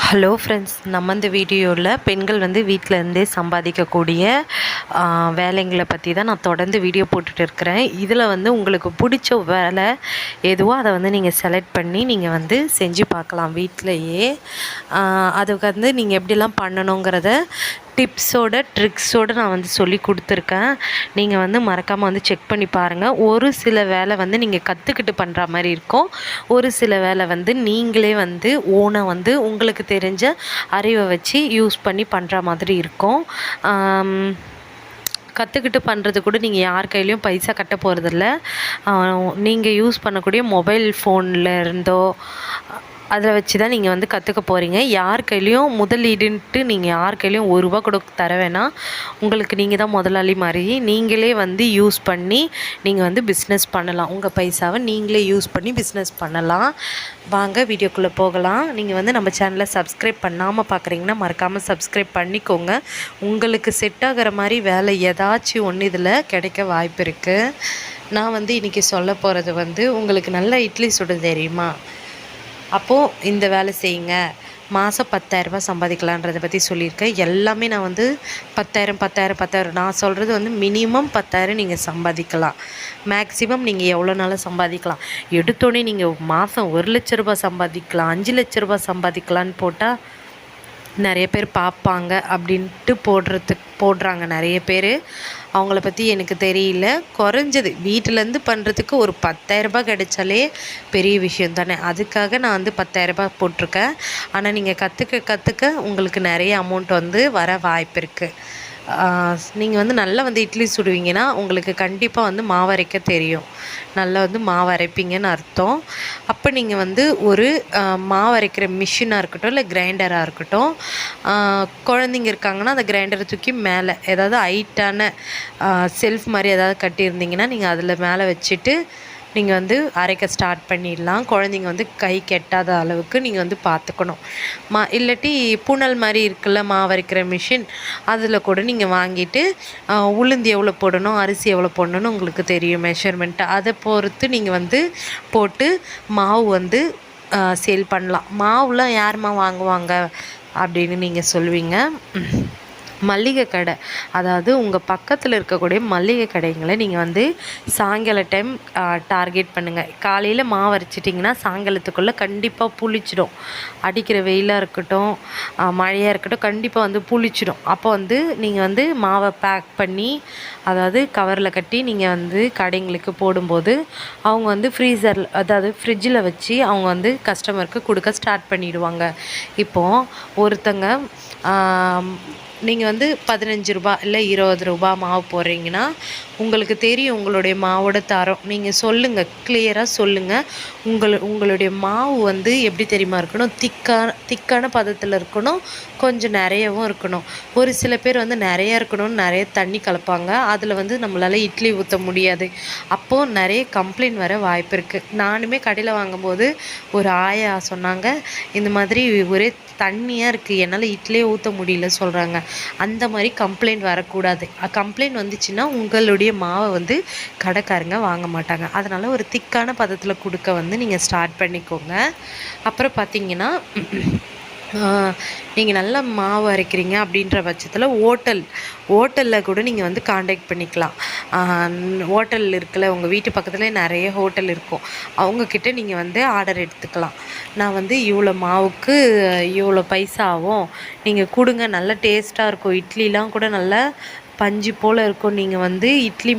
Hello friends, நம்ம இந்த வீடியோவில் பெண்கள் வீட்டில் இருந்தே சம்பாதிக்கக்கூடிய வேலைங்களை பற்றி தான் நான் தொடர்ந்து வீடியோ போட்டுட்டு இருக்கிறேன். இதில் உங்களுக்கு பிடிச்ச வேலை எதுவோ அதை நீங்கள் செலக்ட் பண்ணி நீங்கள் செஞ்சு பார்க்கலாம் வீட்டிலையே. அதுக்கு நீங்கள் எப்படிலாம் பண்ணணுங்கிறத டிப்ஸோட ட்ரிக்ஸோடு நான் சொல்லி கொடுத்துருக்கேன். நீங்கள் மறக்காமல் செக் பண்ணி பாருங்கள். ஒரு சில வேலை நீங்கள் கற்றுக்கிட்டு பண்ணுற மாதிரி இருக்கும். ஒரு சில வேலை நீங்களே ஓனாக உங்களுக்கு தெரிஞ்ச அறிவை வச்சு யூஸ் பண்ணி பண்ணுற மாதிரி இருக்கும். கற்றுக்கிட்டு பண்ணுறது கூட நீங்கள் யார் கையிலையும் பைசா கட்ட போகிறதில்ல. நீங்கள் யூஸ் பண்ணக்கூடிய மொபைல் ஃபோனில் இருந்தோ அதில் வச்சு தான் நீங்கள் கற்றுக்க போகிறீங்க. யார் கையிலையும் முதலீடுன்ட்டு நீங்கள் யார் கையிலையும் ₹1 கூட தர வேணாம். உங்களுக்கு நீங்கள் தான் முதலாளி மாதிரி நீங்களே யூஸ் பண்ணி நீங்கள் பிஸ்னஸ் பண்ணலாம். உங்கள் பைசாவை நீங்களே யூஸ் பண்ணி பிஸ்னஸ் பண்ணலாம். வாங்க வீடியோக்குள்ளே போகலாம். நீங்கள் நம்ம சேனலை சப்ஸ்கிரைப் பண்ணாமல் பார்க்குறீங்கன்னா மறக்காமல் சப்ஸ்கிரைப் பண்ணிக்கோங்க. உங்களுக்கு செட் ஆகிற மாதிரி வேலை ஏதாச்சும் ஒன்று இதில் கிடைக்க வாய்ப்பு இருக்குது. நான் இன்றைக்கி சொல்ல போகிறது உங்களுக்கு நல்லா இட்லி சுட தெரியுமா? அப்போது இந்த வேலை செய்யுங்க, மாதம் ₹10,000 சம்பாதிக்கலான்றதை பற்றி சொல்லியிருக்கேன். எல்லாமே நான் 10,000 நான் சொல்கிறது மினிமம் 10,000 நீங்கள் சம்பாதிக்கலாம். மேக்ஸிமம் நீங்கள் எவ்வளோ நாளும் சம்பாதிக்கலாம். எடுத்தோடனே நீங்கள் மாதம் ₹1,00,000 சம்பாதிக்கலாம், ₹5,00,000 சம்பாதிக்கலான்னு போட்டால் நிறைய பேர் பார்ப்பாங்க அப்படின்ட்டு போடுறாங்க நிறைய பேர். அவங்கள பற்றி எனக்கு தெரியல. குறைஞ்சது வீட்டிலேருந்து பண்ணுறதுக்கு ஒரு ₹10,000 கிடைச்சாலே பெரிய விஷயம் தானே. அதுக்காக நான் ₹10,000 போட்டிருக்கேன். ஆனால் நீங்கள் கற்றுக்க உங்களுக்கு நிறைய அமௌண்ட் வர வாய்ப்பு இருக்குது. நீங்கள் நல்லா இட்லி சுடுவீங்கன்னா உங்களுக்கு கண்டிப்பாக மாவு அரைக்க தெரியும். நல்லா மாவு அரைப்பீங்கன்னு அர்த்தம். அப்போ நீங்கள் ஒரு மாவு அரைக்கிற மிஷினாக இருக்கட்டும் இல்லை கிரைண்டராக இருக்கட்டும், குழந்தைங்க இருக்காங்கன்னா அந்த கிரைண்டரை தூக்கி மேலே ஏதாவது ஹைட்டான செல்ஃப் மாதிரி ஏதாவது கட்டியிருந்தீங்கன்னா நீங்கள் அதில் மேலே வச்சுட்டு நீங்கள் அரைக்க ஸ்டார்ட் பண்ணிடலாம். குழந்தைங்க கை கெட்டாத அளவுக்கு நீங்கள் பார்த்துக்கணும். இல்லாட்டி புனல் மாதிரி இருக்குல்ல மாவு அரைக்கிற மிஷின், அதில் கூட நீங்கள் வாங்கிட்டு உளுந்து எவ்வளோ போடணும், அரிசி எவ்வளோ போடணும்னு உங்களுக்கு தெரியும் மெஷர்மெண்ட்டு. அதை பொறுத்து நீங்கள் போட்டு மாவு சேல் பண்ணலாம். மாவுலாம் யாரும்மா வாங்குவாங்க அப்படின்னு நீங்கள் சொல்லுவீங்க. மளிகை கடை, அதாவது உங்கள் பக்கத்தில் இருக்கக்கூடிய மளிகை கடைங்களை நீங்கள் சாயங்கால டைம் டார்கெட் பண்ணுங்கள். காலையில் மாவு அரைச்சிட்டிங்கன்னா சாயங்காலத்துக்குள்ளே கண்டிப்பாக புளிச்சிடும். அடிக்கிற வெயிலாக இருக்கட்டும் மழையாக இருக்கட்டும் கண்டிப்பாக புளிச்சிடும். அப்போ நீங்கள் மாவை பேக் பண்ணி அதாவது கவரில் கட்டி நீங்கள் கடைங்களுக்கு போடும்போது அவங்க ஃப்ரீசர் அதாவது ஃப்ரிட்ஜில் வச்சு அவங்க கஸ்டமருக்கு கொடுக்க ஸ்டார்ட் பண்ணிடுவாங்க. இப்போது ஒருத்தங்க நீங்கள் ₹15 இல்லை ₹20 மாவு போடுறீங்கன்னா உங்களுக்கு தெரியும் உங்களுடைய மாவோட தரம். நீங்கள் சொல்லுங்கள், கிளியராக சொல்லுங்கள். உங்களுடைய மாவு எப்படி தெரியுமா இருக்கணும்? திக்கான பதத்தில் இருக்கணும், கொஞ்சம் நிறையவும் இருக்கணும். ஒரு சில பேர் நிறையா இருக்கணும்னு நிறைய தண்ணி கலப்பாங்க. அதில் நம்மளால் இட்லி ஊற்ற முடியாது. அப்போது நிறைய கம்ப்ளைண்ட் வர வாய்ப்பு இருக்குது. நானுமே கடையில் வாங்கும்போது ஒரு ஆயா சொன்னாங்க, இந்த மாதிரி ஒரே தண்ணியாக இருக்குது, என்னால் இட்லியே ஊற்ற முடியல சொல்கிறாங்க. அந்த மாதிரி கம்ப்ளைண்ட் வரக்கூடாது. கம்ப்ளைண்ட் வந்துச்சுன்னா உங்களுடைய மாவை கடைக்காரங்க வாங்க மாட்டாங்க. அதனால் ஒரு திக்கான பதத்தில் கொடுக்க நீங்கள் ஸ்டார்ட் பண்ணிக்கோங்க. அப்புறம் பார்த்தீங்கன்னா நீங்கள் நல்லா மாவு அரைக்கிறீங்க அப்படின்ற பட்சத்தில் ஹோட்டலில் கூட நீங்கள் காண்டாக்ட் பண்ணிக்கலாம். ஹோட்டல் இருக்குல்ல, உங்கள் வீட்டு பக்கத்தில் நிறைய ஹோட்டல் இருக்கும். அவங்கக்கிட்ட நீங்கள் ஆர்டர் எடுத்துக்கலாம். நான் இவ்வளோ மாவுக்கு இவ்வளோ பைசா ஆகும், நீங்கள் கொடுங்க, நல்லா டேஸ்ட்டாக இருக்கும். இட்லிலாம் கூட நல்லா பஞ்சு போல் இருக்கும். நீங்கள் இட்லி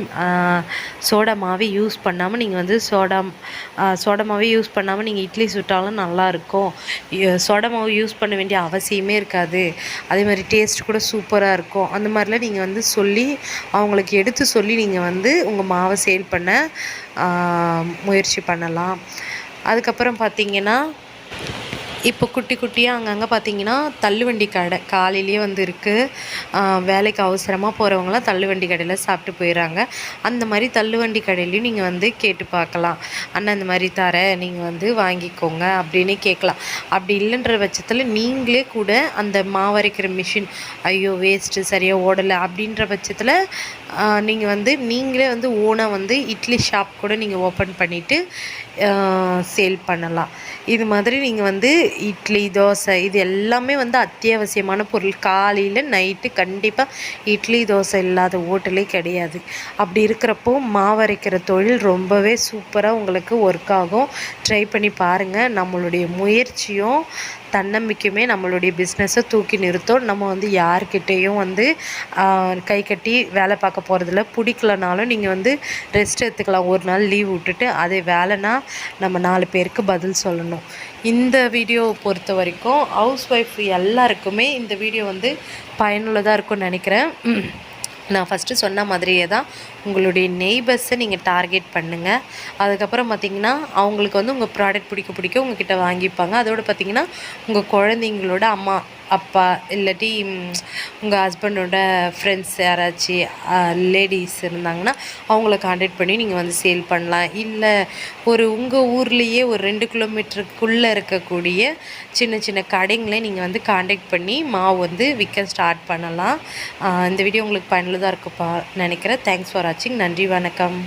சோடா மாவே யூஸ் பண்ணாமல் நீங்கள் சோடா மாவே யூஸ் பண்ணாமல் நீங்கள் இட்லி சுட்டாலும் நல்லாயிருக்கும். சோடா மாவு யூஸ் பண்ண வேண்டிய அவசியமே இருக்காது. அதே மாதிரி டேஸ்ட் கூட சூப்பராக இருக்கும். அந்த மாதிரிலாம் நீங்கள் சொல்லி அவங்களுக்கு எடுத்து சொல்லி நீங்கள் உங்கள் மாவை சேல் பண்ண முயற்சி பண்ணலாம். அதுக்கப்புறம் பார்த்தீங்கன்னா இப்போ குட்டி குட்டியாக அங்கங்கே பார்த்தீங்கன்னா தள்ளுவண்டி கடை காலையிலேயே இருக்குது. வேலைக்கு அவசரமாக போகிறவங்களாம் தள்ளுவண்டி கடையில் சாப்பிட்டு போயிடறாங்க. அந்த மாதிரி தள்ளுவண்டி கடையிலையும் நீங்கள் கேட்டு பார்க்கலாம். அண்ணா இந்த மாதிரி தரேன், நீங்கள் வாங்கிக்கோங்க அப்படின்னு கேட்கலாம். அப்படி இல்லைன்ற பட்சத்தில் நீங்களே கூட அந்த மாவரைக்கிற மிஷின் ஐயோ வேஸ்ட்டு சரியாக ஓடலை அப்படின்ற பட்சத்தில் நீங்கள் வந்து நீங்களே வந்து ஓனாக வந்து இட்லி ஷாப் கூட நீங்கள் ஓப்பன் பண்ணிவிட்டு சேல் பண்ணலாம். இது மாதிரி நீங்கள் வந்து இட்லி, தோசை இது எல்லாமே வந்து அத்தியாவசியமான பொருள். காலையில் நைட்டு கண்டிப்பாக இட்லி, தோசை இல்லாத ஹோட்டலே கிடையாது. அப்படி இருக்கிறப்போ மாவரைக்கிற தொழில் ரொம்பவே சூப்பராக உங்களுக்கு ஒர்க் ஆகும். ட்ரை பண்ணி பாருங்கள். நம்மளுடைய முயற்சியும் தன்னம்பிக்கையுமே நம்மளுடைய பிஸ்னஸை தூக்கி நிறுத்தும். நம்ம வந்து யார்கிட்டேயும் வந்து கை கட்டி வேலை பார்க்க போகிறதில்ல. பிடிக்கலனாலும் நீங்கள் வந்து ரெஸ்ட் எடுத்துக்கலாம். ஒரு நாள் லீவ் விட்டுட்டு அதே வேலைனா நம்ம 4 பேருக்கு பதில் சொல்லணும். இந்த வீடியோவை பொறுத்த வரைக்கும் ஹவுஸ் ஒய்ஃப் எல்லாருக்குமே இந்த வீடியோ வந்து பயனுள்ளதாக இருக்கும்னு நினைக்கிறேன். நான் ஃபஸ்ட்டு சொன்ன மாதிரியே தான் உங்களுடைய நெய்பர்ஸை நீங்கள் டார்கெட் பண்ணுங்கள். அதுக்கப்புறம் பார்த்திங்கன்னா அவங்களுக்கு வந்து உங்கள் ப்ராடக்ட் பிடிக்க உங்கள்கிட்ட வாங்கிப்பாங்க. அதோடு பார்த்திங்கன்னா உங்கள் குழந்தைங்களோட அம்மா அப்பா இல்லாட்டி உங்கள் ஹஸ்பண்டோட ஃப்ரெண்ட்ஸ் யாராச்சும் லேடிஸ் இருந்தாங்கன்னா அவங்கள கான்டாக்ட் பண்ணி நீங்கள் வந்து சேல் பண்ணலாம். இல்லை உங்கள் ஊர்லேயே ஒரு 2 கிலோமீட்டருக்குள்ளே இருக்கக்கூடிய சின்ன சின்ன கடைங்களை நீங்கள் வந்து கான்டாக்ட் பண்ணி மாவு வந்து விற்க ஸ்டார்ட் பண்ணலாம். இந்த வீடியோ உங்களுக்கு பயனுள்ளதாக இருக்குப்பா நினைக்கிறேன். தேங்க்ஸ் ஃபார் வாட்சிங். நன்றி, வணக்கம்.